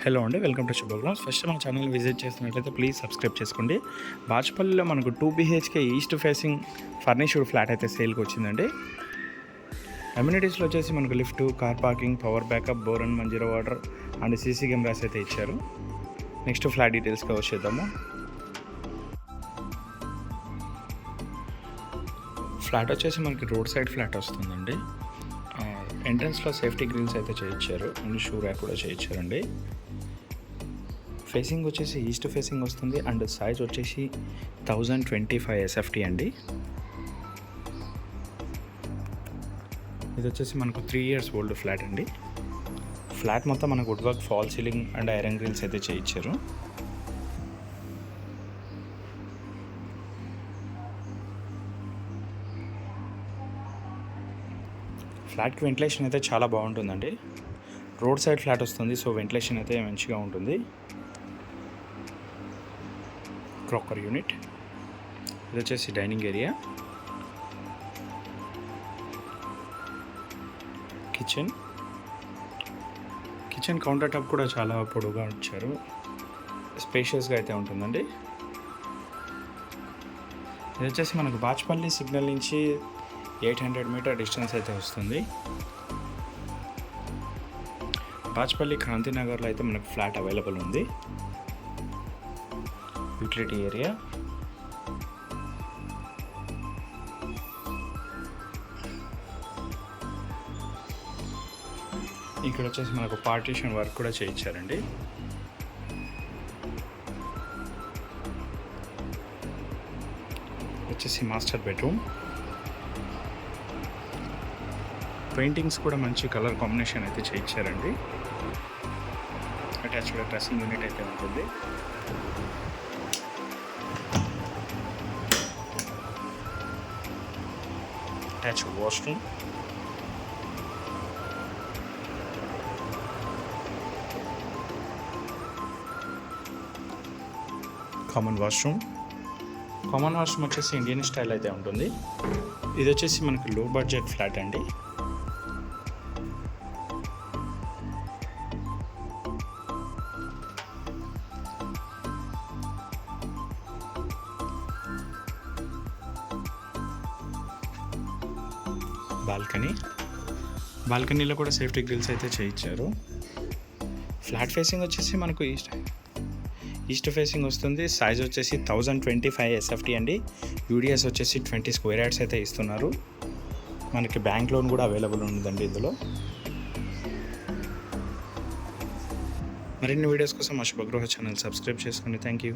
Hello అండి, welcome to Shubhagrams. First మన channel visit చేస్తున్నట్లయితే ప్లీజ్ సబ్స్క్రైబ్ చేసుకోండి. బాచుపల్లిలో మనకు 2 BHK east facing furnished flat అయితే సేల్కి వచ్చిందండి. అమ్యూనిటీస్లో వచ్చేసి మనకు lift, car parking, power backup, bore and Manjeera water and CC cameras అయితే ఇచ్చారు. నెక్స్ట్ ఫ్లాట్ డీటెయిల్స్గా వచ్చేద్దాము. ఫ్లాట్ వచ్చేసి మనకి రోడ్ సైడ్ ఫ్లాట్ వస్తుందండి. ఎంట్రన్స్లో సేఫ్టీ గ్రిల్స్ అయితే చేయించారు అండ్ షూ ర్యాక్ కూడా చేయించారండి. ఫేసింగ్ వచ్చేసి ఈస్ట్ ఫేసింగ్ వస్తుంది అండ్ సైజ్ వచ్చేసి 1025 SFT అండి. ఇది వచ్చేసి మనకు 3 years ఓల్డ్ ఫ్లాట్ అండి. ఫ్లాట్ మొత్తం మనకు wood work, fall ceiling and iron grills అయితే చేయించారు. ఫ్లాట్కి వెంటిలేషన్ అయితే చాలా బాగుంటుందండి. రోడ్ సైడ్ ఫ్లాట్ వస్తుంది, సో వెంటిలేషన్ అయితే మంచిగా ఉంటుంది. క్రాకర్ యూనిట్, ఇది వచ్చేసి dining area, kitchen counter top కూడా చాలా పొడవుగా ఇచ్చారు. స్పేషియస్గా అయితే ఉంటుందండి. ఇది వచ్చేసి మనకు బాచుపల్లి సిగ్నల్ నుంచి 800 మీటర్ డిస్టెన్స్ అయితే వస్తుంది. బాచుపల్లి క్రాంతినగర్లో అయితే మనకు ఫ్లాట్ అవైలబుల్ ఉంది. యూటిలిటీ ఏరియా, ఇక్కడ వచ్చేసి మనకు పార్టీషన్ వర్క్ కూడా చేయించారండి. వచ్చేసి మాస్టర్ బెడ్రూమ్, పెయింటింగ్స్ కూడా మంచి కలర్ కాంబినేషన్ అయితే చేయించారండి. అటాచ్డ్ డ్రెస్సింగ్ యూనిట్ అయితే ఉంటుంది. అటాచ్డ్ వాష్రూమ్, కామన్ వాష్రూమ్ వచ్చేసి ఇండియన్ స్టైల్ అయితే ఉంటుంది. ఇది వచ్చేసి మనకి లో బడ్జెట్ ఫ్లాట్ అండి. బాల్కనీలో కూడా సేఫ్టీ గ్రిల్స్ అయితే చేయించారు. ఫ్లాట్ ఫేసింగ్ వచ్చేసి మనకు ఈస్ట్ ఫేసింగ్ వస్తుంది. సైజ్ వచ్చేసి 1025 SFT అండి. యూడిఎస్ వచ్చేసి 20 square yards అయితే ఇస్తున్నారు. మనకి బ్యాంక్ లోన్ కూడా అవైలబుల్ ఉందండి ఇందులో. మరిన్ని వీడియోస్ కోసం మా శుభగృహ ఛానల్ సబ్స్క్రైబ్ చేసుకోండి. Thank you.